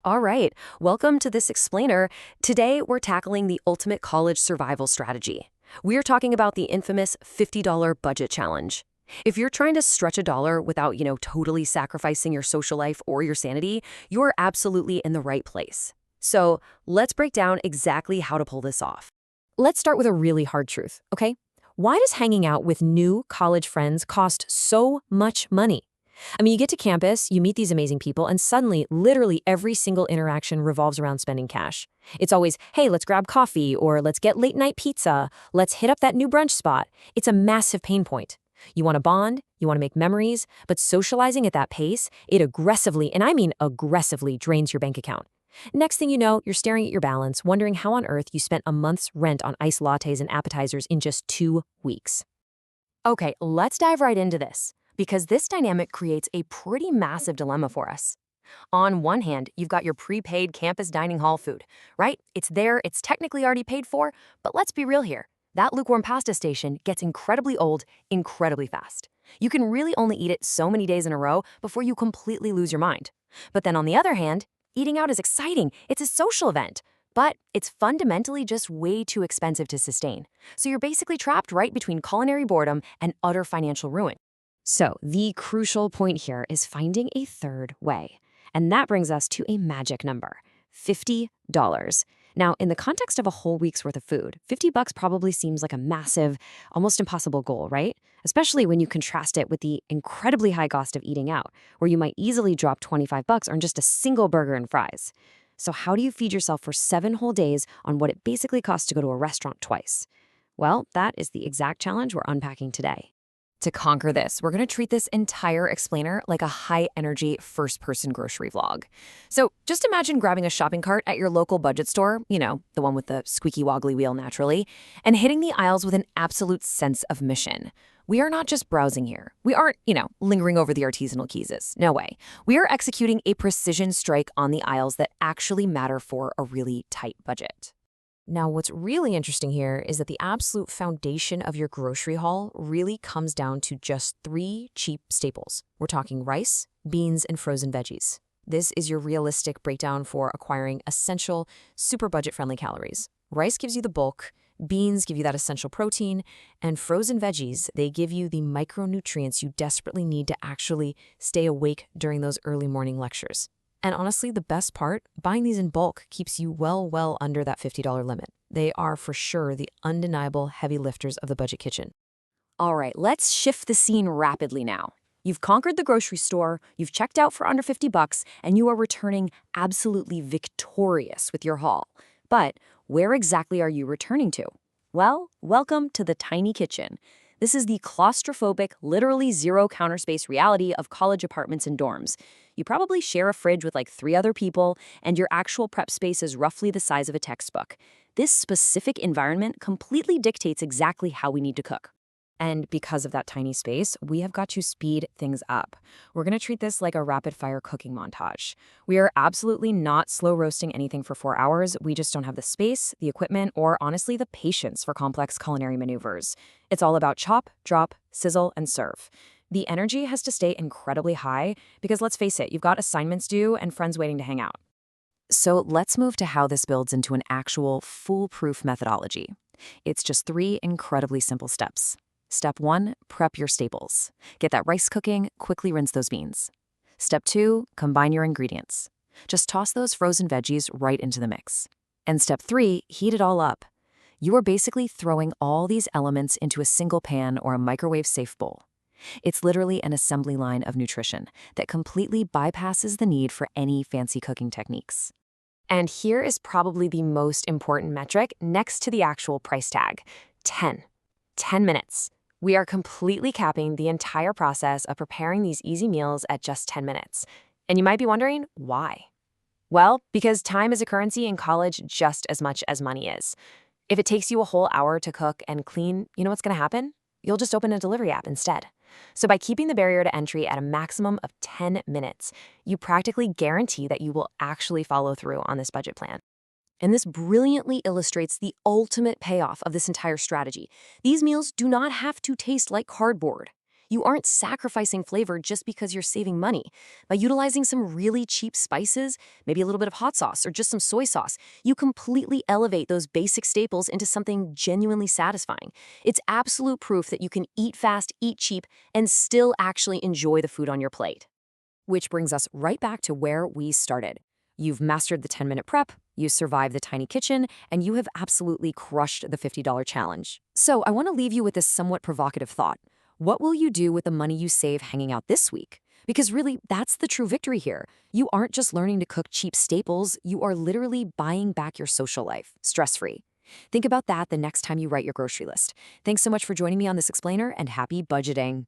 All right, welcome to this explainer. Today, we're tackling the ultimate college survival strategy. We're talking about the infamous $50 budget challenge. If you're trying to stretch a dollar without, totally sacrificing your social life or your sanity, you're absolutely in the right place. So, let's break down exactly how to pull this off. Let's start with a really hard truth, okay? Why does hanging out with new college friends cost so much money? You get to campus, you meet these amazing people, and suddenly, literally every single interaction revolves around spending cash. It's always, hey, let's grab coffee, or let's get late night pizza, let's hit up that new brunch spot. It's a massive pain point. You want to bond, you want to make memories, but socializing at that pace, it aggressively, and I mean aggressively, drains your bank account. Next thing you know, you're staring at your balance, wondering how on earth you spent a month's rent on iced lattes and appetizers in just 2 weeks. Okay, let's dive right into this, because this dynamic creates a pretty massive dilemma for us. On one hand, you've got your prepaid campus dining hall food, right? It's there, it's technically already paid for, but let's be real here. That lukewarm pasta station gets incredibly old incredibly fast. You can really only eat it so many days in a row before you completely lose your mind. But then on the other hand, eating out is exciting. It's a social event. But it's fundamentally just way too expensive to sustain. So you're basically trapped right between culinary boredom and utter financial ruin. So, the crucial point here is finding a third way. And that brings us to a magic number, $50. Now, in the context of a whole week's worth of food, $50 probably seems like a massive, almost impossible goal, right? Especially when you contrast it with the incredibly high cost of eating out, where you might easily drop $25 on just a single burger and fries. So how do you feed yourself for 7 whole days on what it basically costs to go to a restaurant twice? Well, that is the exact challenge we're unpacking today. To conquer this, we're going to treat this entire explainer like a high-energy first-person grocery vlog. So just imagine grabbing a shopping cart at your local budget store, the one with the squeaky woggly wheel naturally, and hitting the aisles with an absolute sense of mission. We are not just browsing here. We aren't, lingering over the artisanal cheeses. No way. We are executing a precision strike on the aisles that actually matter for a really tight budget. Now, what's really interesting here is that the absolute foundation of your grocery haul really comes down to just 3 cheap staples. We're talking rice, beans, and frozen veggies. This is your realistic breakdown for acquiring essential, super budget-friendly calories. Rice gives you the bulk, beans give you that essential protein, and frozen veggies, they give you the micronutrients you desperately need to actually stay awake during those early morning lectures. And honestly, the best part, buying these in bulk keeps you well under that $50 limit. They are for sure the undeniable heavy lifters of the budget kitchen. All right, let's shift the scene rapidly now. You've conquered the grocery store, you've checked out for under $50, and you are returning absolutely victorious with your haul. But where exactly are you returning to? Well, welcome to the tiny kitchen. This is the claustrophobic, literally zero counter space reality of college apartments and dorms. You probably share a fridge with like 3 other people, and your actual prep space is roughly the size of a textbook. This specific environment completely dictates exactly how we need to cook. And because of that tiny space, we have got to speed things up. We're going to treat this like a rapid-fire cooking montage. We are absolutely not slow roasting anything for 4 hours. We just don't have the space, the equipment, or honestly, the patience for complex culinary maneuvers. It's all about chop, drop, sizzle, and serve. The energy has to stay incredibly high because let's face it, you've got assignments due and friends waiting to hang out. So let's move to how this builds into an actual foolproof methodology. It's just 3 incredibly simple steps. Step 1, prep your staples. Get that rice cooking, quickly rinse those beans. Step 2, combine your ingredients. Just toss those frozen veggies right into the mix. And step 3, heat it all up. You are basically throwing all these elements into a single pan or a microwave-safe bowl. It's literally an assembly line of nutrition that completely bypasses the need for any fancy cooking techniques. And here is probably the most important metric next to the actual price tag, 10. 10 minutes. We are completely capping the entire process of preparing these easy meals at just 10 minutes. And you might be wondering, why? Well, because time is a currency in college just as much as money is. If it takes you a whole hour to cook and clean, you know what's going to happen? You'll just open a delivery app instead. So by keeping the barrier to entry at a maximum of 10 minutes, you practically guarantee that you will actually follow through on this budget plan. And this brilliantly illustrates the ultimate payoff of this entire strategy. These meals do not have to taste like cardboard. You aren't sacrificing flavor just because you're saving money. By utilizing some really cheap spices, maybe a little bit of hot sauce or just some soy sauce, you completely elevate those basic staples into something genuinely satisfying. It's absolute proof that you can eat fast, eat cheap, and still actually enjoy the food on your plate. Which brings us right back to where we started. You've mastered the 10-minute prep, you survived the tiny kitchen, and you have absolutely crushed the $50 challenge. So I want to leave you with this somewhat provocative thought. What will you do with the money you save hanging out this week? Because really, that's the true victory here. You aren't just learning to cook cheap staples, you are literally buying back your social life, stress-free. Think about that the next time you write your grocery list. Thanks so much for joining me on this explainer, and happy budgeting.